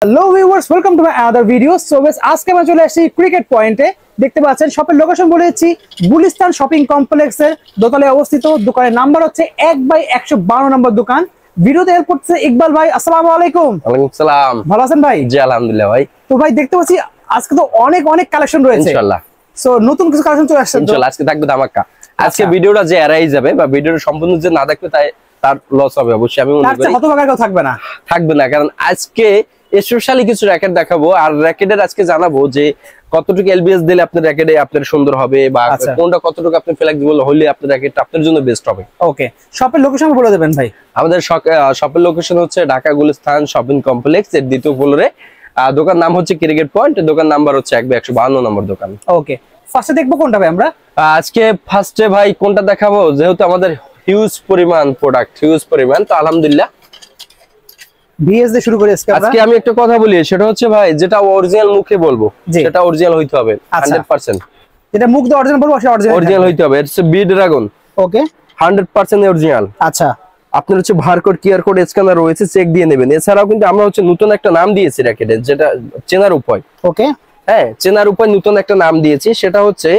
Hello viewers, welcome to my other video. So বেশ, আজকে আমরা চলে আসছি ক্রিকেট পয়েন্টে। দেখতে পাচ্ছেন শপের লোকেশন বলেছি গুলিস্তান শপিং কমপ্লেক্সের দোতলায় অবস্থিত। দোকানের নাম্বার হচ্ছে 1/152 নম্বর দোকান। ভিডিওতে হেল্প করছে ইকবাল ভাই। আসসালামু আলাইকুম। ওয়ালাইকুম সালাম। ভালো আছেন ভাই? জি আলহামদুলিল্লাহ ভাই। তো ভাই দেখতে পাচ্ছি আজকে তো অনেক অনেক কালেকশন রয়েছে ইনশাআল্লাহ। সো নতুন কিছু কালেকশন চলে আসছে ইনশাআল্লাহ আজকে থাকবে ধামাকা। আজকে আচ্ছা। ভিডিওটা যে এড়াই যাবে বা ভিডিওটা সম্পূর্ণ যে না দেখবে তার লস হবে অবশ্যই। আমি মনে তার করি চেয়ে হতভাগা কেউ থাকবে না। থাকবে না, কারণ আজকে স্পেশালি কিছু র‍্যাকেট দেখাবো আর র‍্যাকেটের আজকে জানাবো যে কতটুকু এলবিএস দিলে আপনার র‍্যাকেটে আপনার সুন্দর হবে বা আচ্ছা। কোনটা কতটুকু আপনি ফ্লেক্সিবল হলে আপনার র‍্যাকেটটা আপনার জন্য বেস্ট হবে। ওকে, শপের লোকেশন বলে দেবেন ভাই। আমাদের শপের লোকেশন হচ্ছে ঢাকা গুলিস্তান শপিং কমপ্লেক্স এর দ্বিতীয় ফ্লোরে। দোকান নাম হচ্ছে ক্রিকেট পয়েন্ট, দোকান নাম্বার হচ্ছে 1/152 নম্বর দোকান। ওকে, ফার্স্টে দেখবো কোনটা ভাই আমরা? আজকে ফার্স্টে ভাই কোনটা দেখাবো, যেহেতু আমাদের হিউজ পরিমাণ প্রোডাক্ট, হিউজ পরিমাণ, তো আলহামদুলিল্লাহ বিএস দিয়ে শুরু করে আজকে আমি একটা কথা বলি, সেটা হচ্ছে ভাই যেটা অরিজিনাল মুখে বলবো জি। সেটা অরিজিনাল হইতে হবে 100%। যেটা মুখ দিয়ে অরিজিনাল বলবো সেটা অরিজিনাল হইতে হবে। It's B dragon. Okay, 100% original. আচ্ছা। আপনার হচ্ছে বারকোড কিউআর কোড স্ক্যানার রয়েছে, চেক দিয়ে নেবেন। এছাড়াও কিন্তু আমরা হচ্ছে নতুন একটা নাম দিয়েছি র‍্যাকেটের, যেটা চেনার উপায়। ওকে, হ্যাঁ, চেনার উপায় নতুন একটা নাম দিয়েছি, সেটা হচ্ছে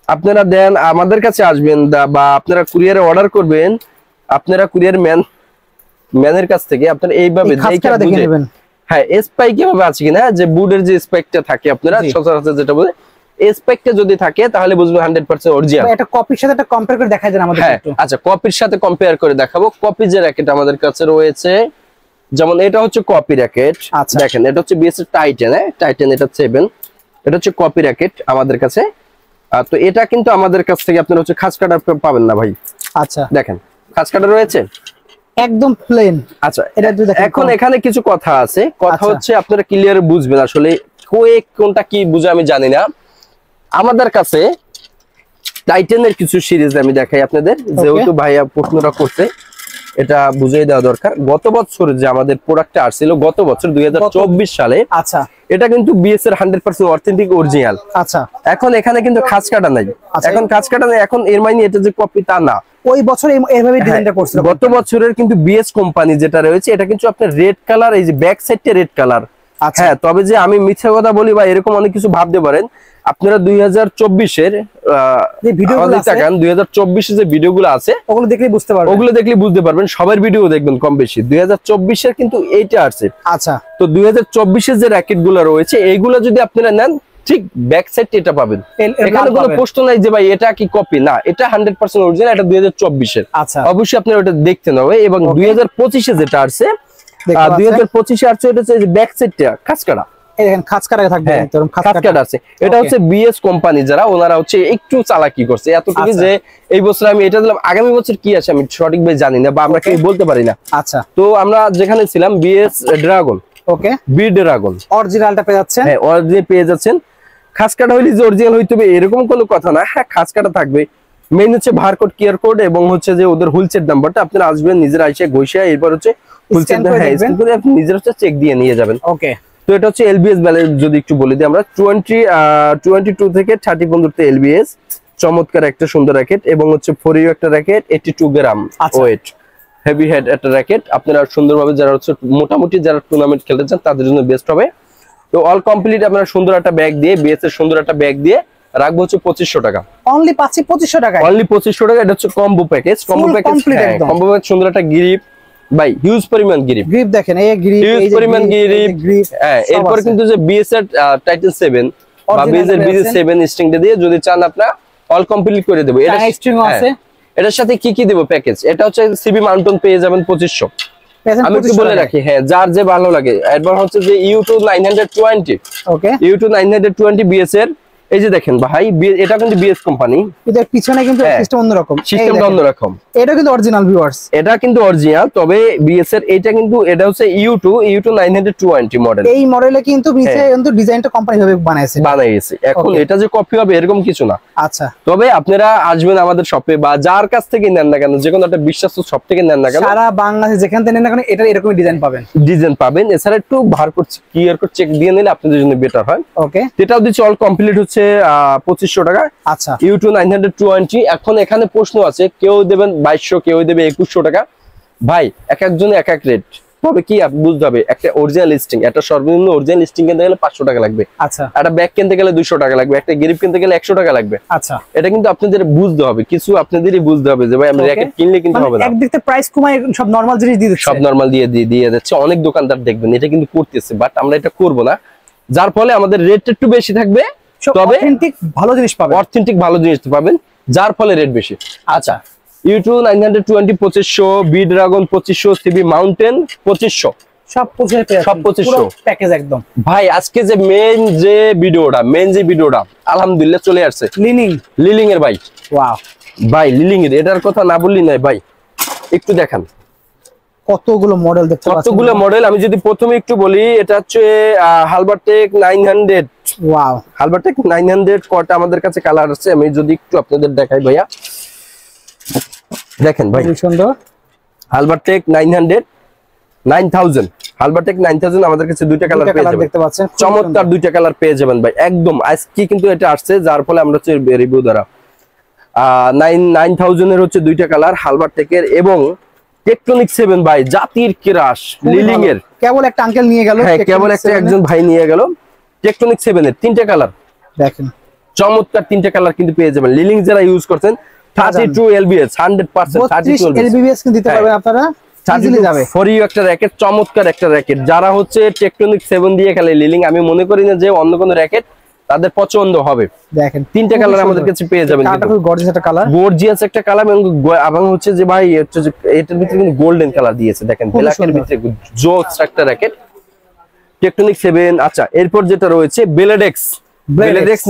আপনারা দেন আমাদের কাছে আসবেন বা আপনারা কুরিয়ারে অর্ডার করবেন। আপনারা কুরিয়ার ম্যানের কাছ থেকে আপনারা এইভাবে দেখে নেবেন। হ্যাঁ, স্পাইক কিভাবে আছে কিনা, যে বুডের যে স্পাইকটা থাকে আপনারা সচরাচর যেটা বলে স্পাইকটা যদি থাকে তাহলে বুঝবেন 100% অরিজিনাল। এটা কপির সাথে একটা কম্পেয়ার করে দেখাই দেন আমাদের একটু। আচ্ছা, কপির সাথে কম্পেয়ার করে দেখাবো। কপি যে র‍্যাকেট আমাদের কাছে রয়েছে, যেমন এটা হচ্ছে কপি র‍্যাকেট। দেখেন, এটা হচ্ছে বিএস এর টাইটেন। টাইটেন এটা 7, এটা হচ্ছে কপি র‍্যাকেট আমাদের কাছে। তো এটা কিন্তু আমাদের কাছ থেকে আপনারা হচ্ছে খাঁজ কাটা পাবেন না ভাই। আচ্ছা, দেখেন খাঁজ কাটা রয়েছে একদম প্লেন। আচ্ছা, এটা এখন এখানে কিছু কথা আছে, কথা হচ্ছে আপনারা ক্লিয়ার বুঝবেন। আসলে কোনটা কি বুঝে আমি জানি না। আমাদের কাছে টাইটেনের কিছু সিরিজ আমি দেখাই আপনাদের, যেহেতু ভাইয়া প্রশ্নটা করছে এটা বুঝিয়ে দেওয়া দরকার। গত বছর যে আমাদের প্রোডাক্টটা আসছিল, গত বছর 2024 সালে, আচ্ছা, এটা কিন্তু বিএস এর 100% অথেন্টিক অরিজিনাল। আচ্ছা, এখন এখানে কিন্তু খাঁজ কাটা নাই। এখন খাঁজ কাটা নাই, এখন এর মানে এটা যে কপি তা না। ওই বছর এইভাবে ডিজাইনটা করছিল। গত বছরের কিন্তু বিএস কোম্পানি যেটা রয়েছে, এটা কিন্তু আপনার রেড কালার, এই যে ব্যাক সাইডটা রেড কালার। হ্যাঁ, তবে যে আমি মিথ্যা কথা বলি বা এরকম অনেক কিছু ভাবতে পারেন আপনারা। 2024-এর যে ভিডিওগুলো দেখান, 2024-এর যে ভিডিওগুলো আছে ওগুলো দেখলেই বুঝতে পারবেন। ওগুলো দেখলেই বুঝতে পারবেন, সবার ভিডিও দেখবেন কম বেশি। 2024-এর কিন্তু এইটা আছে। আচ্ছা, তো 2024-এর যে র‍্যাকেট গুলো রয়েছে এইগুলো যদি আপনারা নেন, ঠিক ব্যাক সাইডে এটা পাবেন। এখানে কোনো প্রশ্ন নাই যে ভাই এটা কি কপি, না, এটা 100% অরিজিনাল। এটা 2024-এর। আচ্ছা, অবশ্যই আপনারা ওটা দেখতে হবে। এবং 2025-এ যেটা আছে, 2025-এ আছে, এটা হচ্ছে ব্যাক সাইডটা খাঁজ কাটা। এটা হচ্ছে বিএস কোম্পানি, যারা ওনারা হচ্ছে একটু চালাকি করছে এতটুকু, যে এই বছর আমি এটা দিলাম, আগামী বছর কি আছে আমি সঠিকভাবে জানি না বা আমরা কেউ বলতে পারি না। আচ্ছা, তো আমরা যেখানে ছিলাম বিএস ড্রাগন, ওকে, বি ড্রাগন অরিজিনালটা পেয়ে যাচ্ছেন। হ্যাঁ, অরিজিনাল পেয়ে যাচ্ছেন। খাঁজ কাটা হইলে যে অরিজিনাল হইতে হবে এরকম কোনো কথা না। হ্যাঁ, খাঁজ কাটা থাকবে। মেইন হচ্ছে বারকোড কিউআর কোড এবং হচ্ছে যে ওদের হুলসেট নাম্বারটা আপনারা আসবেন নিজেরা এসে ঘষে, এরপর হচ্ছে হুলসেট আপনি নিজেরা হচ্ছে চেক দিয়ে নিয়ে যাবেন। ওকে, তো এটা হচ্ছে এলবিএস ব্যালেন্স যদি একটু বলে দিই আমরা, 22 থেকে 30 পর্যন্ত এলবিএস। চমৎকার একটা সুন্দর র‍্যাকেট এবং হচ্ছে 4U একটা র‍্যাকেট, 82 গ্রাম ওয়েট, হেভি হেড একটা র‍্যাকেট। আপনারা সুন্দরভাবে যারা হচ্ছে মোটামুটি যারা টুর্নামেন্ট খেলতে চান তাদের জন্য বেস্ট হবে। তো অল কমপ্লিট আপনারা সুন্দর একটা ব্যাগ দিয়ে, বিএস এর সুন্দর একটা ব্যাগ দিয়ে রাখবো হচ্ছে 2500 টাকা। অনলি পাচ্ছি 2500 টাকা। অনলি 2500 টাকা। এটা হচ্ছে combo package. Combo package, combo package সুন্দর একটা গ্রিপ ভাই, হিউজ পরিমাণ গ্রিপ দেখেন, এই গ্রিপ, হিউজ পরিমাণ গ্রিপ। হ্যাঁ, এরপর কিন্তু যে বিএস এর টাইটেন 7 বা বিএস এর বিএস 7 স্ট্রিংটা দিয়ে যদি চান আপনারা অল কমপ্লিট করে দেব। এটা স্ট্রিং আছে। এটার সাথে কি কি দেব প্যাকেজ, এটা হচ্ছে সিবি মাউন্টন পেয়ে যাবেন 2500। আমি একটু বলে রাখি, হ্যাঁ, যার যে ভালো লাগে। এরপর হচ্ছে যে ইউ2 920, ওকে, ইউ2 920 বিএস এর, এই যে দেখেন ভাই, এটা কিন্তু বিএস কোম্পানি, এটার পিছনে কিন্তু সিস্টেম অন্যরকম, সিস্টেমটা অন্যরকম। এটা কিন্তু অরিজিনাল ভিউয়ার্স, এটা কিন্তু অরিজিনাল। তবে বিএস এর এটা কিন্তু, এটা হচ্ছে ইউ2 920 মডেল। এই মডেলে কিন্তু নিচে কিন্তু ডিজাইনটা কোম্পানি ভাবে বানাইছে। এখন এটা যে কপি হবে এরকম কিছু না। আচ্ছা, তবে আপনারা আসবেন আমাদের শপে বা যার কাছ থেকে নেন না কেন, যে কোনো একটা বিশ্বস্ত শপ থেকে নেন না কেন, সারা বাংলাদেশে যেখান থেকে নেন না কেন, এটা এরকম ডিজাইন পাবেন। এছাড়া একটু বারকোড কিউআর কোড চেক দিয়ে নিলে আপনাদের জন্য বেটার হয়। ওকে, এটাও দিচ্ছে অল কমপ্লিট হচ্ছে 2500 টাকা। আচ্ছা, ইউ2 920। এখন এখানে প্রশ্ন আছে, কেউ দেবেন 2200, কেউ দেবে 2100 টাকা। ভাই, এক একজনে এক এক রেট। তবে কি আপনি বুঝতে হবে একটা অরিজিনাল লিস্টিং, একটা সর্বনিম্ন অরিজিনাল লিস্টিং কিনতে গেলে 500 টাকা লাগবে। আচ্ছা। একটা ব্যাগ কিনতে গেলে 200 টাকা লাগবে, একটা গ্রিপ কিনতে গেলে 100 টাকা লাগবে। আচ্ছা, এটা কিন্তু আপনাদের বুঝতে হবে, কিছু আপনাদেরই বুঝতে হবে যে ভাই আমরা র‍্যাকেট কিনলে কিন্তু হবে না। একদিকে প্রাইস কমায় সব নরমাল জিনিস দিয়ে দিচ্ছে, সব নরমাল দিয়ে যাচ্ছে। অনেক দোকানদার দেখবেন এটা কিন্তু করতেছে, বাট আমরা এটা করব না, যার ফলে আমাদের রেট একটু বেশি থাকবে, তবে অথেন্টিক ভালো জিনিস পাবেন, অথেন্টিক ভালো জিনিস পাবেন, যার ফলে রেট বেশি। আচ্ছা, ইউ2 920 2500, বি ড্রাগন 2500, সিবি মাউন্টেন 2500, সব 2500 প্যাকেজ একদম। ভাই আজকে যে মেন যে ভিডিওটা আলহামদুলিল্লাহ চলে আসছে লিলিং এর ভাই। ওয়াও ভাই, লিলিং এর এটার কথা না বললি না ভাই, একটু দেখান কতগুলো মডেল দেখতে পাচ্ছেন, কতগুলো মডেল। আমি যদি প্রথমে একটু বলি, এটা হচ্ছে হালবারটেক 900। ওয়াও, হালবারটেক 900 কটা আমাদের কাছে কালার আছে, আমি যদি একটু আপনাদের দেখাই ভাইয়া, দেখেন ভাই সুন্দর। হালবারটেক 9000 হালবারটেক 9000 আমাদের কাছে দুইটা কালার পেয়ে যাবেন, দেখতে পাচ্ছেন চমৎকার দুইটা কালার পেয়ে যাবেন ভাই একদম। আজকে কিন্তু এটা আসছে, যার ফলে আমরা হচ্ছে রিভিউ দ্বারা 9000 এর হচ্ছে দুইটা কালার হালবারটেকের, এবং টেকটনিক 7 ভাই জাতির ক্রাশ লিলিং এর, কেবল একটা আঙ্কেল নিয়ে গেল, হ্যাঁ কেবল একজন ভাই নিয়ে গেল। টেকটনিক 7 এর তিনটা কালার দেখেন, চমৎকার তিনটা কালার কিন্তু পেয়ে যাবেন। লিলিং যারা ইউজ করছেন 32 LBS 100% 32 LBS কিন্তু দিতে পারবেন আপনারা, ইজিলি যাবে। ফরি একটা র‍্যাকেট, চমৎকার একটা র‍্যাকেট। যারা হচ্ছে টেকটনিক 7 দিয়ে খেলে লিলিং, আমি মনে করি না যে অন্য কোনো র‍্যাকেট তাদের পছন্দ হবে। দেখেন তিনটা কালার আমাদের কাছে পেয়ে যাবেন, এটা খুব গর্জিয়াস একটা কালার, গর্জিয়াস একটা কালার, এবং হচ্ছে যে ভাই হচ্ছে যে এটার ভিতরে কিন্তু গোল্ডেন কালার দিয়েছে, দেখেন ব্ল্যাকের ভিতরে জোস একটা র‍্যাকেট টেকটনিক 7। আচ্ছা, এরপর যেটা রয়েছে বেলেডেক্স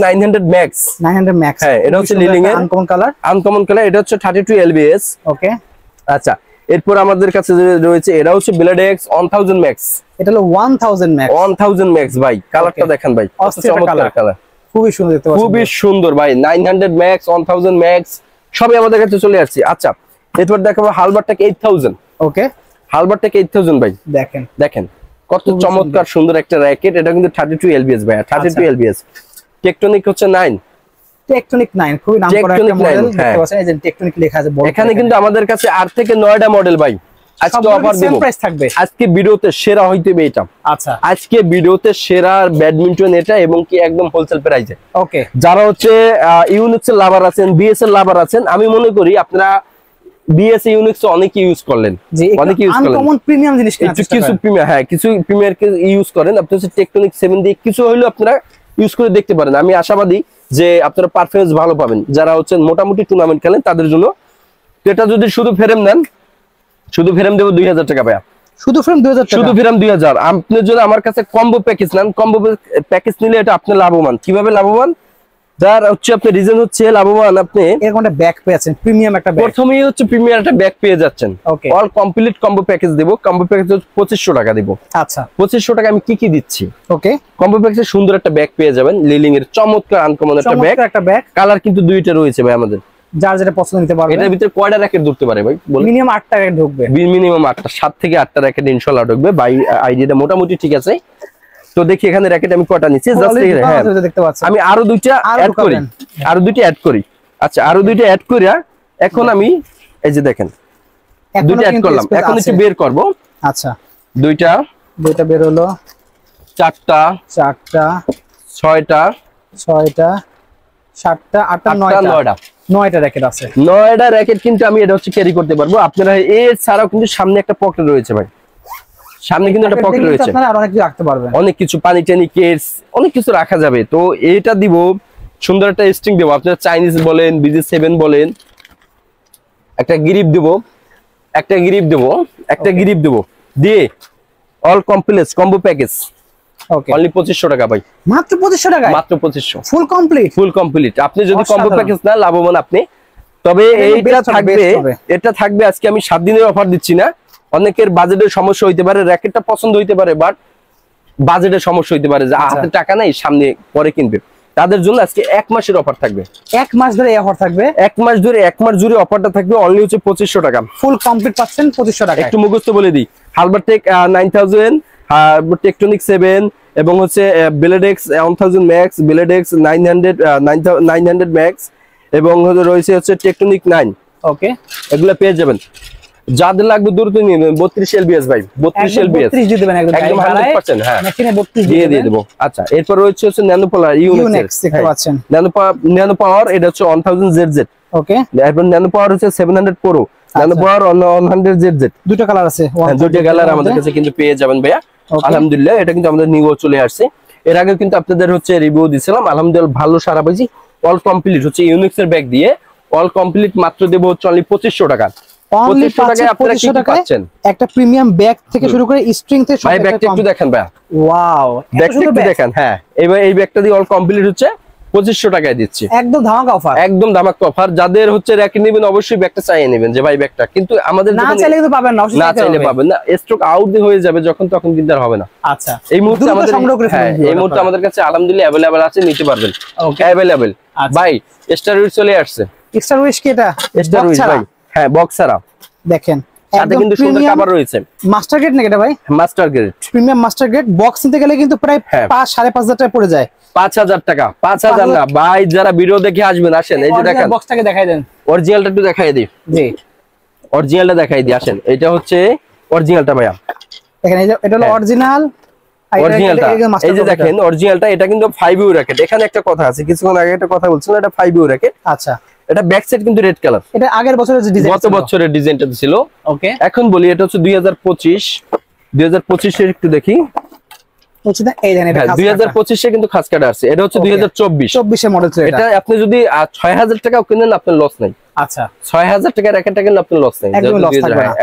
900 ম্যাক্স হ্যাঁ, এটা হচ্ছে লিলিং এর আনকমন কালার, এটা হচ্ছে 32 LBS। ওকে, আচ্ছা, এরপর আমাদের কাছে রয়েছে এটা হচ্ছে বেলেডেক্স 1000 ম্যাক্স, এটা হলো 1000 ম্যাক্স ভাই। কালারটা দেখেন ভাই, চমৎকার কালার, খুবই সুন্দর দেখতে পাচ্ছেন, খুবই সুন্দর ভাই। 900 ম্যাক্স 1000 ম্যাক্স সবই আমাদের কাছে চলে আসছে। আচ্ছা, এরপর দেখাবো হালবারটেক 8000। ওকে, হালবারটেক 8000 ভাই, দেখেন কত চমৎকার সুন্দর একটা র‍্যাকেট। এটা কিন্তু 32 LBS ভাই, 32 LBS। টেকটনিক হচ্ছে 9, টেকটনিক 9 খুবই নামকরা একটা মডেল দেখতে পাচ্ছেন, এই যে টেকটনিক লেখা আছে বড়। এখানে কিন্তু আমাদের কাছে 8 থেকে 9টা মডেল ভাই, আজকে অফার দেব, প্রাইস থাকবে। আজকে ভিডিওতে সেরা হইতেবে এটা। আচ্ছা, আজকে ভিডিওতে সেরা ব্যাডমিন্টন এটা, এবং কি একদম হোলসেল প্রাইসে। ওকে, যারা হচ্ছে ইউনিক্স এর লাভার আছেন, বিএস এর লাভার আছেন, আমি মনে করি আপনারা বিএস ইউনিক্স অনেক ইউজ করলেন, অনেক ইউজ করলেন, আনকমন প্রিমিয়াম জিনিস কিছু প্রিমিয়াম, হ্যাঁ কিছু প্রিমিয়ার কে ইউজ করেন, আপনি হচ্ছে টেকটনিক 7 দিয়ে কিছু হইলো আপনারা ইউজ করে দেখতে পারেন। আমি আশাবাদী যে আপনারা পারফরম্যান্স ভালো পাবেন, যারা হচ্ছে মোটামুটি টুর্নামেন্ট খেলেন তাদের জন্য। এটা যদি শুধু ফ্রেম নেন, শুধু ফ্রেম দেব 2000 টাকা ভাইয়া, শুধু ফ্রেম 2000 টাকা, শুধু ফ্রেম 2000। আপনি যদি আমার কাছে কম্বো প্যাকেজ নেন, কম্বো প্যাকেজ নিলে এটা আপনি লাভবান। কিভাবে লাভবান? যার হচ্ছে আপনি রিজন হচ্ছে লাভবান, আপনি এরকম একটা ব্যাগ পেয়েছেন, প্রিমিয়াম একটা ব্যাগ, প্রথমেই হচ্ছে প্রিমিয়াম একটা ব্যাগ পেয়ে যাচ্ছেন। অল কমপ্লিট কম্বো প্যাকেজ দেব, কম্বো প্যাকেজ 2500 টাকা দেব। আচ্ছা, 2500 টাকা আমি কি কি দিচ্ছি? ওকে, কম্বো প্যাকেজে সুন্দর একটা ব্যাগ পেয়ে যাবেন, লিলিং এর চমৎকার আনকমন একটা ব্যাগ, কালার কিন্তু দুইটা রয়েছে ভাই আমাদের, যার যেটা পছন্দ নিতে পারবে। এটার ভিতরে কয়টা র‍্যাকেট ঢুকতে পারে ভাই? মিনিমাম 8টা র‍্যাকেট ঢুকবে, মিনিমাম 8টা, 7 থেকে 8টা র‍্যাকেট ইনশাআল্লাহ ঢুকবে ভাই। আইডিয়াটা মোটামুটি ঠিক আছে। তো দেখি এখানে র‍্যাকেট আমি কয়টা নিচ্ছি, জাস্ট দেখতে পাচ্ছেন। আমি আরো দুইটা অ্যাড করি, আচ্ছা আরো দুইটা অ্যাড করিয়া এখন আমি এই যে দেখেন দুইটা অ্যাড করলাম, এখন একটু বের করব। আচ্ছা, দুইটা বের হলো, 4টা 6টা 7টা 8টা 9টা র‍্যাকেট আছে, 9টা র‍্যাকেট কিন্তু আমি এটা হচ্ছে ক্যারি করতে পারবো। আপনারা এর ছাড়াও কিন্তু সামনে একটা পকেট রয়েছে ভাই, সামনে কিন্তু একটা পকেট রয়েছে, আপনারা আরো অনেক কিছু রাখতে পারবেন, অনেক কিছু পানি টানি কেস অনেক কিছু রাখা যাবে। তো এটা দিব, সুন্দর একটা স্ট্রিং দেব, আপনারা চাইনিজ বলেন, BG7 বলেন, একটা গ্রিপ দেব, একটা গ্রিপ দেব দিয়ে অল কমপ্লিট কম্বো প্যাকেজ। ওকে, অনলি 2500 টাকা ভাই, মাত্র 2500 টাকা, মাত্র 2500, ফুল কমপ্লিট। আপনি যদি কম্বো প্যাকেজ না লাভবান আপনি, তবে এটা থাকবে আজকে আমি 7 দিনের অফার দিচ্ছি না। অনেকের বাজেটের সমস্যা হইতে পারে, র‍্যাকেটটা পছন্দ হইতে পারে, বাট বাজেটের সমস্যা হইতে পারে যে হাতে টাকা নাই, সামনে পরে কিনবে, তাদের জন্য আজকে 1 মাসের অফার থাকবে, 1 মাস ধরে এই অফার থাকবে, 1 মাস ধরে 1 মাস জুড়ে অফারটা থাকবে। অনলি হচ্ছে 2500 টাকা, ফুল কমপ্লিট পাচ্ছেন 2500 টাকা। একটু মুখস্থ বলে দিই, হালবারটেক 9000, টেকটনিক 7, এবং হচ্ছে বেলেডেক্স 1000 ম্যাক্স, বেলেডেক্স 900 ম্যাক্স, এবং রয়েছে হচ্ছে টেকটনিক 9। ওকে, এগুলো পেয়ে যাবেন যাদের লাগবে দ্রুত নিয়ে নেবেন। 32 এলবিএস ভাই, 32 এলবিএস 32 দিয়ে দিবেন একদম 100%। হ্যাঁ মেশিনে 32 দিয়ে দেব। আচ্ছা এরপর হচ্ছে ন্যানো পোলার ইউনিক্স দেখতে পাচ্ছেন। ন্যানো পাওয়ার এটা হচ্ছে 1000 জেড। ওকে, এরপর ন্যানো পাওয়ার হচ্ছে 700 প্রো, ন্যানো পাওয়ার 100 জেড। দুটো কালার আছে, দুটো কালার আমাদের কাছে কিন্তু পেয়ে যাবেন ভাইয়া। আলহামদুলিল্লাহ এটা কিন্তু আমাদের নিউ চলে আসছে। এর আগে কিন্তু আপনাদের হচ্ছে রিভিউ দিছিলাম, আলহামদুলিল্লাহ ভালো সারা পাইছি। অল কমপ্লিট হচ্ছে ইউনিক্স এর ব্যাগ দিয়ে, অল কমপ্লিট মাত্র দেব হচ্ছে অনলি 2500 টাকা। 2500 টাকায় আপনারা কি পাচ্ছেন? একটা প্রিমিয়াম ব্যাগ থেকে শুরু করে স্ট্রিং থেকে সব। ভাই ব্যাগটা একটু দেখেন ভাইয়া, ওয়াও ব্যাগটা একটু দেখেন। হ্যাঁ এবার এই ব্যাগটা দিয়ে অল কমপ্লিট হচ্ছে 2500 টাকায় দিচ্ছি, একদম ধামাকা অফার, একদম ধামাকা অফার। যাদের হচ্ছে র্যাকে নেবেন অবশ্যই ব্যাগটা চাইয়ে নেবেন যে ভাই ব্যাগটা, কিন্তু আমাদের না চাইলে কিন্তু পাবেন না, না চাইলে পাবেন না, স্টক আউট হয়ে যাবে যখন তখন কিন্তু আর হবে না। আচ্ছা এই মুহূর্তে আমাদের এই মুহূর্তে আমাদের কাছে আলহামদুলিল্লাহ अवेलेबल আছে, নিতে পারবেন। ওকে अवेलेबल ভাই। স্টার উইচ চলে আসছে। স্টার উইচ কি এটা? স্টার উইচ ভাই, হ্যাঁ বক্স ছাড়া দেখেন, সাথে কিন্তু সুন্দর কভার রয়েছে। মাস্টার গ্রেড নাকি এটা ভাই? Master grade, premium master grade. Box নিতে গেলে কিন্তু প্রায় 5-5.5 টাকা পড়ে যায়। 5000 টাকা, 5000 না ভাই। যারা ভিডিও দেখে আসবেন আসেন, এই যে দেখেন বক্সটাকে দেখাই দেন, অরিজিনালটা একটু দেখাই দিই। জি অরিজিনালটা দেখাই দিই, আসেন। এটা হচ্ছে অরিজিনালটা ভাইয়া, দেখেন এই যে এটা হলো অরিজিনাল। অরিজিনালটা এই যে দেখেন অরিজিনালটা, এটা কিন্তু 5U র‍্যাকেট। এখানে একটা কথা আছে, কিছুক্ষণ আগে একটা কথা বলছিলাম, এটা 5U র‍্যাকেট। আচ্ছা এটা ব্যাক সাইড কিন্তু রেড কালার, এটা আগের বছরের ডিজাইন, গত বছরের ডিজাইনটা ছিল। ওকে এখন বলি এটা হচ্ছে 2025 এর একটু দেখি। হচ্ছে না এই দেখেন, এটা 2025 এ কিন্তু খাস কাটা আছে। এটা হচ্ছে 2024 এর মডেল ছিল এটা। এটা আপনি যদি 6000 টাকাও কিনেন আপনার লস নাই। আচ্ছা 6000 টাকার র‍্যাকেটটা কিনলে আপনার লস নাই, একদম লস থাকবে না।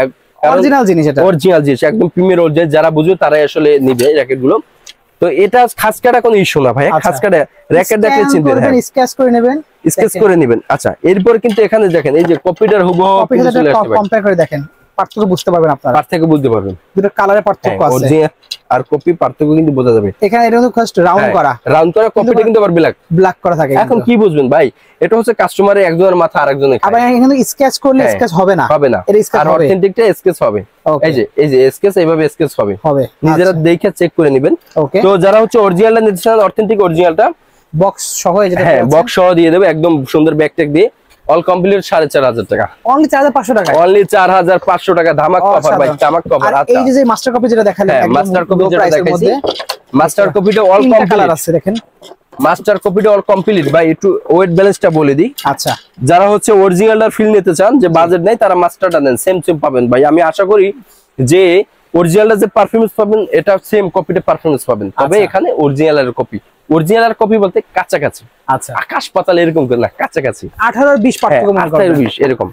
অরিজিনাল জিনিস এটা, অরিজিনাল জিনিস, একদম প্রিমিয়ার অরিজিনাল। যারা বুঝবে তারাই আসলে নিবে র‍্যাকেট গুলো। তো এটা খাস কাটা কোনো ইস্যু না ভাই, খাস কাটা র‍্যাকেট দেখলে চিনবেন, হ্যাঁ স্কেচ করে নেবেন, স্কেচ করে নেবেন। আচ্ছা এরপর কিন্তু এখানে দেখেন এই যে কপিটার হুবহু কম্পেয়ার করে দেখেন, পার্থক্য বুঝতে পারবেন আপনারা, পার্থক্য বুঝতে পারবেন। দুটো কালারের পার্থক্য আছে, অরিজিনাল আর কপি পার্থক্য কিন্তু বোঝা যাবে। এখানে এটা কিন্তু জাস্ট রাউন্ড করা, কপিটা কিন্তু আবার ব্ল্যাক করা থাকে। এখন কি বুঝবেন ভাই, এটা হচ্ছে কাস্টমারের একজনের মাথা আরেকজনের খায়। আবার এখানে স্কেচ করলে স্কেচ হবে না, হবে না, এটা স্কেচ হবে, আর অথেন্টিকটা স্কেচ হবে। এই যে স্কেচ এইভাবে স্কেচ হবে, নিজেরা দেখে চেক করে নেবেন। তো যারা হচ্ছে অরিজিনালটা নিতে চান, অথেন্টিক অরিজিনালটা বক্স সহ, যেটা হ্যাঁ বক্স সহ দিয়ে দেব, একদম সুন্দর ব্যাগ ট্যাগ দিয়ে। অল কমপ্লিট 4500 টাকা, অনলি 4500 টাকা, অনলি 4500 টাকা। ধামাক কভার ভাই, ধামাক কভার। আচ্ছা এই যে মাস্টার কপি যেটা দেখালেন, একদম মাস্টার কপি যেটা দেখাইছি, মাস্টার কপিটা অল কমপ্লিট কালার আছে দেখেন। মাস্টার কপিটা অল কমপ্লিট ভাই। একটু ওয়েট ব্যালেন্সটা বলে দিই। আচ্ছা যারা হচ্ছে অরিজিনালটার ফিল নিতে চান, যে বাজেট নাই, তারা মাস্টারটা নেন, সেম পাবেন ভাই। আমি আশা করি যে অরিজিনালটা যে পারফরম্যান্স পাবেন, এটা সেম কপিতে পারফরম্যান্স পাবেন, তবে এখানে অরিজিনালের কপি, অরিজিনাল কপি বলতে কাছাকাছি। আচ্ছা আকাশ পাতাল এরকম না, কাছাকাছি 18-20 পার্থক্য, 18-20 এরকম।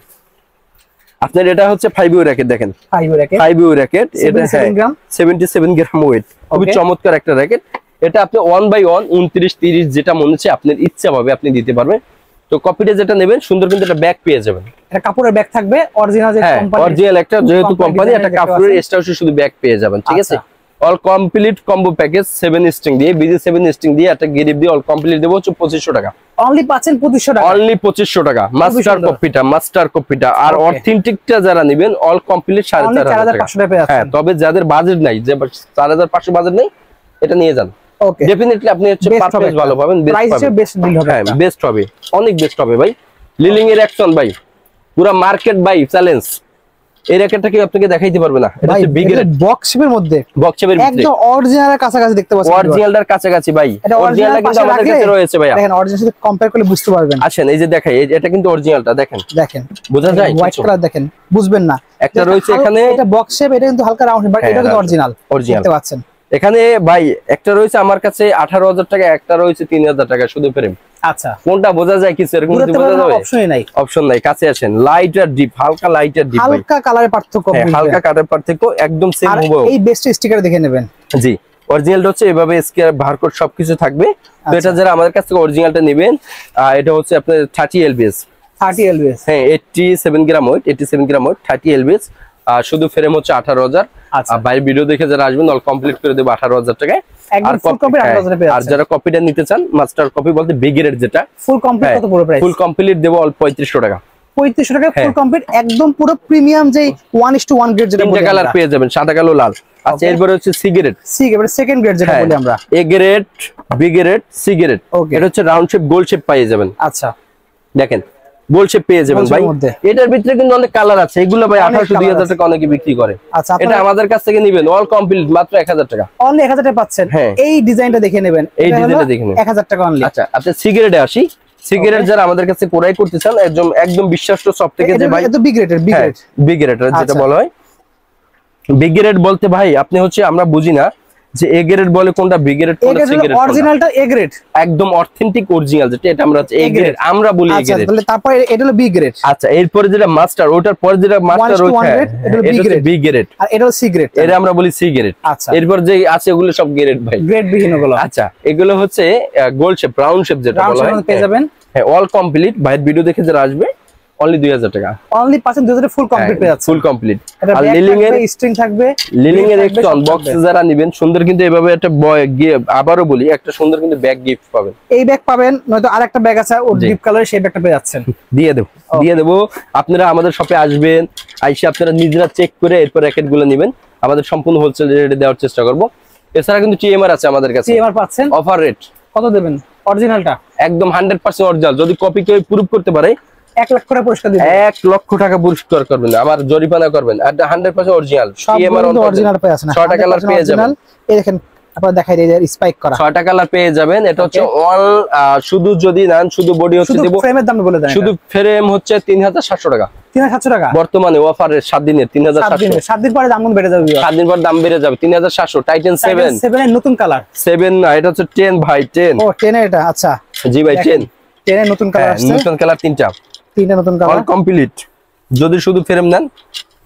আপনার এটা হচ্ছে 5U র‍্যাকেট, দেখেন 5U র‍্যাকেট। এটা 77 গ্রাম ওয়েট, খুবই চমৎকার একটা র‍্যাকেট। এটা আপনি 1/1 29-30 যেটা মনে হচ্ছে আপনার ইচ্ছা ভাবে আপনি দিতে পারবেন। তো কপিটা যেটা নেবেন সুন্দর কিন্তু একটা ব্যাগ পেয়ে যাবেন, এটা কাপড়ের ব্যাগ থাকবে, অরিজিনাল যে কোম্পানি, অরিজিনাল একটা যেহেতু কোম্পানি, একটা কাপড়ের এক্সট্রা শুধু ব্যাগ পেয়ে যাবেন, ঠিক আছে। All complete combo package 7 string দিয়ে, বিজি 7 স্ট্রিং দিয়ে, একটা গিরিপ দিয়ে অল কমপ্লিট দেব হচ্ছে 2500 টাকা। অনলি পাচ্ছেন 2500 টাকা, অনলি 2500 টাকা। মাস্টার কপিটা আর অথেন্টিকটা যারা নেবেন অল কমপ্লিট 4500 টাকা। হ্যাঁ তবে যাদের বাজেট নাই, যে 4500 বাজেট নেই, এটা নিয়ে যান। ওকে ডেফিনেটলি আপনি হচ্ছে পারফরম্যান্স ভালো পাবেন, বেস্ট ডিল হবে, হ্যাঁ বেস্ট হবে, অনেক বেস্ট হবে ভাই। লিলিং এর অ্যাকশন ভাই, পুরো মার্কেট ভাই চ্যালেঞ্জ। এই র‍্যাকেটটা কি আপনাকে দেখাইতে পারবে না, এটা হচ্ছে বিগ রেড বক্স শেপের মধ্যে, বক্স শেপের ভিতরে একদম অরিজিনালের কাছাকাছি দেখতে পাচ্ছেন, অরিজিনালটার কাছাকাছি ভাই। অরিজিনালটা কিন্তু আমাদের কাছে রয়েছে ভাই, দেখেন অরিজিনাল সাথে কম্পেয়ার করলে বুঝতে পারবেন। আসেন এই যে দেখাই, এটা কিন্তু অরিজিনালটা দেখেন, বোঝা যায়, হোয়াইট কালার দেখেন, বুঝবেন না। একটা রয়েছে এখানে, এটা বক্স শেপ, এটা কিন্তু হালকা রাউন্ড, বাট এটা কিন্তু অরিজিনাল দেখতে পাচ্ছেন। এখানে ভাই একটা রয়েছে আমার কাছে 18000 টাকা, একটা রয়েছে 3000 টাকা শুধু ফ্রেম। আচ্ছা কোনটা বোঝা যায় কিছু এরকম বোঝা যাবে? অপশনই নাই, অপশন নাই। কাছে আসেন, লাইট আর ডিপ, হালকা লাইট আর ডিপ, হালকা কালারের পার্থক্য, হালকা কালারের পার্থক্য, একদম সেম হবে। এই বেস্ট স্টিকার দেখে নেবেন। জি অরিজিনালটা হচ্ছে এভাবে স্কেয়ার বারকোড সবকিছু থাকবে। তো এটা যারা আমাদের কাছ থেকে অরিজিনালটা নেবেন, এটা হচ্ছে আপনার 30 এলবিএস, 30 এলবিএস, হ্যাঁ 87 gram weight, 87 gram weight, 30 LBS. আর শুধু ফ্রেম হচ্ছে 18000। আর বাইরে ভিডিও দেখে যারা আসবেন অল কমপ্লিট করে দেব 18000 টাকায়। আর যারা কপিটা নিতে চান, মাস্টার কপি বলতে বিগ রেড যেটা, ফুল কমপ্লিট কত পুরো প্রাইস? ফুল কমপ্লিট দেব অল 3500 টাকা। 3500 টাকা ফুল কমপ্লিট, একদম পুরো প্রিমিয়াম যে 1:1 গ্রেড যেটা তিনটা কালার পেয়ে যাবেন, সাদা কালো লাল। আচ্ছা এরপর হচ্ছে সিগারেট, সেকেন্ড গ্রেড যেটা বলি আমরা, A grade, B grade, cigarette. এটা হচ্ছে রাউন্ড শেপ, গোল শেপ পেয়ে যাবেন। আচ্ছা দেখেন গোল শেপ পেয়ে যাবেন ভাই। এটার ভিতরে কিন্তু অনেক কালার আছে, এগুলো ভাই 1800-2000 টাকা অনেকে বিক্রি করে। আচ্ছা, এটা আমাদের কাছ থেকে নেবেন অল কমপ্লিট মাত্র 1000 টাকা। অনলি 1000 টাকা পাচ্ছেন। এই ডিজাইনটা দেখে নেবেন, এই ডিজাইনটা দেখে নেবেন 1000 টাকা অনলি। আচ্ছা, আপনি সিগারেটে আসি। সিগারেট যারা আমাদের কাছে ক্রয় করতে চান, একদম বিশ্বাস্ত সব থেকে যে ভাই এটা বি গ্রেডের যেটা বলা হয়, বি গ্রেড বলতে ভাই আপনি হচ্ছে আমরা বুঝি না যে এ গ্রেড বলে কোনটা, বি গ্রেড কোনটা, সি গ্রেড কোনটা। অরিজিনালটা এ গ্রেড, একদম অথেন্টিক অরিজিনাল যেটা, এটা আমরা এ গ্রেড আমরা বলি এ গ্রেড। তাহলে তারপর এটা হলো বি গ্রেড। আচ্ছা, এরপরে যেটা মাস্টার, ওটার পরে যেটা মাস্টার ওটা এটা বি গ্রেড, আর এটা হলো সি গ্রেড, এটা আমরা বলি সি গ্রেড। আচ্ছা, এরপর যে আছে ওগুলো সব গ্রেড ভাই, গ্রেড বিহীন গুলো। আচ্ছা, এগুলো হচ্ছে গোল শেপ, রাউন্ড শেপ যেটা বলা হয়, পেয়ে যাবেন। হ্যাঁ, অল কমপ্লিট। ভাইয়ের ভিডিও দেখে যারা আসবে অনলি 2000 টাকা, অনলি পাচ্ছেন 2000 ফুল কমপ্লিট পেয়ে যাচ্ছে, ফুল কমপ্লিট। আর লিলিং এর স্ট্রিং থাকবে, লিলিং এর একটা আনবক্স যারা নেবেন সুন্দর, কিন্তু এভাবে একটা আবারও বলি একটা সুন্দর কিন্তু ব্যাগ গিফট পাবেন। এই ব্যাগ পাবেন, নয়তো আরেকটা ব্যাগ আছে ওর ডিপ কালারের, সেই ব্যাগটা পেয়ে যাচ্ছেন। দিয়ে দেব। আপনারা আমাদের শপে আসবেন, আইসে আপনারা নিজেরা চেক করে এরপর র্যাকেট গুলো নেবেন, আমাদের সম্পূর্ণ হোলসেল রেটে দেওয়ার চেষ্টা করব। এছাড়া কিন্তু টিএমআর আছে আমাদের কাছে, টিএমআর পাচ্ছেন অফার রেট। কত দেবেন? অরিজিনালটা একদম 100% অরিজিনাল, যদি কপি কেউ প্রুফ করতে পারে 1 লাখ টাকা পুরস্কার দিবেন। 1 লক্ষ টাকা পুরস্কার করবেন, আবার জরিমানা করবেন। আর 100% অরিজিনাল টিএমআর অরিজিনাল পেয়ে আছেন, 6টা কালার পেয়ে যাবেন। এই দেখেন আপনারা দেখাই দেয় স্পাইক করা 6টা কালার পেয়ে যাবেন। এটা হচ্ছে অল, শুধু যদি নেন শুধু বডি হচ্ছে দেব। ফ্রেমের দাম বলে দেন, শুধু ফ্রেম হচ্ছে 3700 টাকা, 3700 টাকা বর্তমানে অফারে 7 দিনের 3700। 7 দিন পরে দাম বেড়ে যাবে, 7 দিন পর দাম বেড়ে যাবে 3700। টাইটান 7 এর নতুন কালার, 7 না, এটা হচ্ছে 10 ভাই, 10। ও 10 এর এটা, আচ্ছা জি ভাই, 10 এর নতুন কালার আসছে, নতুন কালার তিনটা নতুন কালার, অল কমপ্লিট। যদি শুধু ফ্রেম নেন,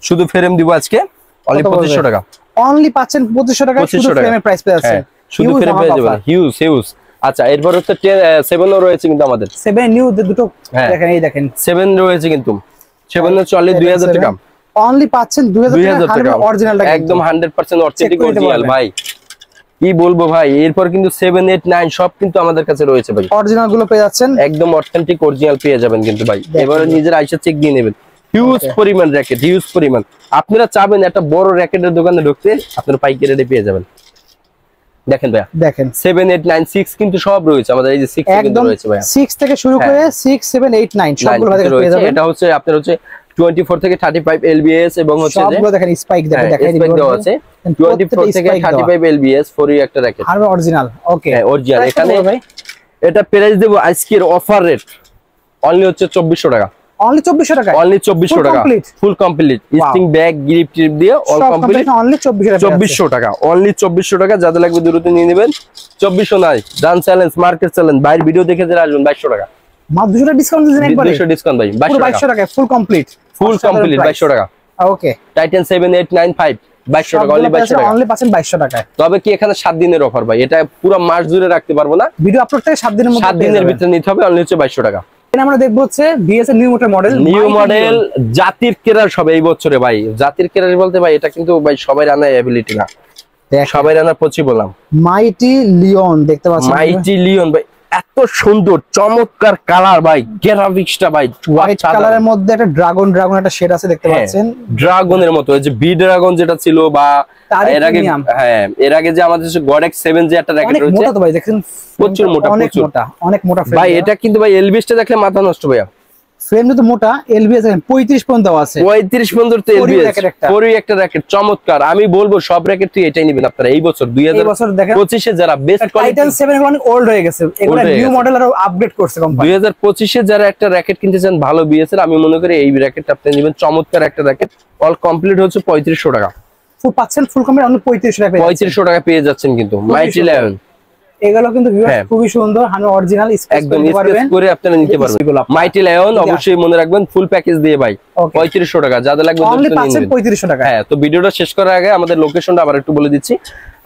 শুধু ফ্রেম দিব আজকে অনলি 2500 টাকা। অনলি পাচ্ছেন 2500 টাকা, শুধু ফ্রেমের প্রাইস পেয়ে যাচ্ছেন, শুধু ফ্রেম পেয়ে যাবেন, হিউজ। আচ্ছা, এরপর হচ্ছে 7 ও রয়েছে কিন্তু আমাদের, 7 নিউ দুটো দেখেন, এই দেখেন 7 রয়েছে কিন্তু 7 এর চলে 2000 টাকা। অনলি পাচ্ছেন 2000 টাকা, অরিজিনাল টাকা, একদম 100% অথেন্টিক অরিজিনাল ভাই। কি বলবো ভাই, এরপর কিন্তু 7, 8, 9 সব কিন্তু আমাদের কাছে রয়েছে ভাই, অরিজিনাল গুলো পেয়ে যাচ্ছেন, একদম অথেন্টিক অরিজিনাল পেয়ে যাবেন কিন্তু ভাই। এবারে নিজের আইসা চেক দিয়ে নেবেন। হিউজ পরিমাণ র্যাকেট, হিউজ পরিমাণ। আপনারা চাবেন একটা বড় র্যাকেটের দোকানে ঢুকতে, আপনারা পাইকারি রেটে পেয়ে যাবেন। দেখেন ভাই, দেখেন 7, 8, 9, 6 কিন্তু সব রয়েছে আমাদের, এই যে 6 কিন্তু রয়েছে ভাই, 6 থেকে শুরু করে 6, 7, 8, 9 সবগুলো ভাই পেয়ে যাবেন। এটা হচ্ছে আপনার হচ্ছে 24 থেকে 35 এলবিএস, এবং হচ্ছে সবগুলো দেখেন স্পাইক দেখেন, দেখাই দিই আছে 24 থেকে 35 এলবিএস ফরি একটা র্যাকেট, আর অরিজিনাল। ওকে, অরিজিনাল। এখানে এটা প্রাইস দেব আজকের অফার রেট অনলি হচ্ছে 2400 টাকা, অনলি 2400 টাকা, অনলি 2400 টাকা full complete sting bag grip trip দিয়ে অল কমপ্লিট, অনলি 2400 টাকা, অনলি 2400 টাকা। যাদের লাগবে দ্রুত নিয়ে নেবেন। 2400 নাই, ডান চ্যালেঞ্জ, মার্কেট চ্যালেঞ্জ, বাইরের ভিডিও দেখে যারা আসবেন 2200 টাকা, মাত্র 200 টাকা ডিসকাউন্ট দিবেন একবারে, 200 ডিসকাউন্ট ভাই, 2200 টাকা ফুল কমপ্লিট, 2200 টাকা। ওকে, টাইটান 7, 8, 9, 5 2200 টাকা, অনলি 2200 টাকা, অনলি পাচ্ছেন 2200 টাকায়। তবে কি এখানে 7 দিনের অফার ভাই, এটা পুরো মাস জুড়ে রাখতে পারবো না, ভিডিও আপলোড থেকে 7 দিনের মধ্যে, 7 দিনের ভিতরে নিতে হবে, অনলি হচ্ছে 2200 টাকা। আমরা দেখবো হচ্ছে বিএস এর নিউ মডেল জাতির কেরার সব এই বছরে ভাই। জাতির কেরার বলতে ভাই এটা কিন্তু ভাই সবাই রানা এবিলিটি না, সবাই রানা পসিবল না। মাইটি লিওন দেখতে পাচ্ছেন, মাইটি লিওন ভাই এত সুন্দর চমৎকার কালার ভাই, গ্রাফিক্সটা ভাই হোয়াইট কালারের মধ্যে একটা ড্রাগন একটা শেড আছে দেখতে পাচ্ছেন, ড্রাগনের মতো, এই যে বি ড্রাগন যেটা ছিল, বা এর আগে হ্যাঁ এর আগে যে আমাদের গড এক্স 7 যে একটা র‍্যাকেট রয়েছে, মোটা তো ভাই দেখেন, প্রচুর মোটা, অনেক মোটা ভাই। এটা কিন্তু ভাই এলবিএসটা দেখলে মাথা নষ্ট ভাইয়া, ফ্রেম তো মোটা, এলবিএস 35 পর্যন্ত দেওয়া আছে, 35 পর্যন্ত তো এলবিএস পরি একটা র‍্যাকেট চমৎকার। আমি বলবো সব র‍্যাকেট তুই এটাই নেবেন আপনারা এই বছর 2025 এ যারা বেস্ট কোয়ালিটি, টাইটান 7 অনেক ওল্ড হয়ে গেছে, এগুলা নিউ মডেল আর আপডেট করছে কোম্পানি। 2025 এ যারা একটা র‍্যাকেট কিনতে চান ভালো বিএস এর, আমি মনে করি এই র‍্যাকেটটা আপনি নেবেন, চমৎকার একটা র‍্যাকেট। অল কমপ্লিট হচ্ছে 3500 টাকা, ফুল পাচ্ছেন, ফুল কমপ্লিট অনলি 3500 টাকা, 3500 টাকা পেয়ে যাচ্ছেন কিন্তু মাইটি 11। এগুলো কিন্তু খুবই সুন্দর, হানো অরিজিনাল একদম স্পেস করে আপনারা নিতে পারবেন। মাইটি লায়ন অবশ্যই মনে রাখবেন, ফুল প্যাকেজ দিয়ে ভাই 3500 টাকা, যাদের লাগবে অনলি পাচ্ছেন 3500 টাকা। হ্যাঁ, তো ভিডিওটা শেষ করার আগে আমাদের লোকেশনটা আবার একটু বলে দিচ্ছি।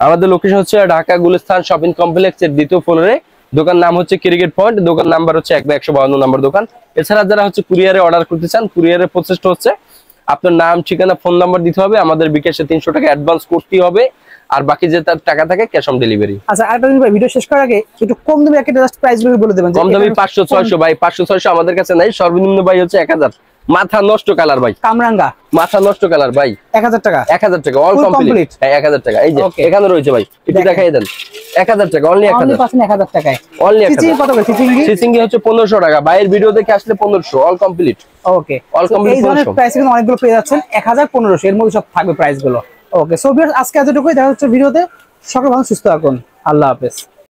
আমাদের লোকেশন হচ্ছে ঢাকা গুলিস্তান শপিং কমপ্লেক্সের দ্বিতীয় ফ্লোরে, দোকান নাম হচ্ছে ক্রিকেট পয়েন্ট, দোকান নাম্বার হচ্ছে 152 নম্বর দোকান। এছাড়া যারা হচ্ছে কুরিয়ারে অর্ডার করতে চান, কুরিয়ারের প্রসেসটা হচ্ছে আপনার নাম, ঠিকানা, ফোন নাম্বার দিতে হবে, আমাদের বিকাশে 300 টাকা অ্যাডভান্স করতে হবে, আর বাকি যে তার টাকা থাকে ক্যাশ অন ডেলিভারি। আচ্ছা, আরেকটা জিনিস ভাই, ভিডিও শেষ করার আগে একটু কম দামি একটা জাস্ট প্রাইস গুলো বলে দেবেন। কম দামি 500 600 ভাই, 500 600 আমাদের কাছে নাই, সর্বনিম্ন ভাই হচ্ছে 1000, মাথা নষ্ট কালার ভাই, কামরাঙ্গা মাথা নষ্ট কালার ভাই, 1000 টাকা, 1000 টাকা অল কমপ্লিট। হ্যাঁ 1000 টাকা, এই যে এখানে রয়েছে ভাই, একটু দেখাই দেন। 1000 টাকা অনলি 1000 পাচ্ছেন 1000 টাকায়। অনলি 1000। চিচিং কত করে? চিচিং হচ্ছে 1500 টাকা, বাইরের ভিডিও দেখে আসলে 1500 অল কমপ্লিট। ওকে, অল কমপ্লিট। এই ধরনের প্রাইস কিন্তু অনেকগুলো পেয়ে যাচ্ছেন, 1000 1500 এর মধ্যে সব থাকবে প্রাইস গুলো। ওকে, সো ভিউয়ার্স আজকে এতটুকুই, দেখা হচ্ছে ভিডিওতে। সকলে ভালো সুস্থ থাকুন, আল্লাহ হাফেজ।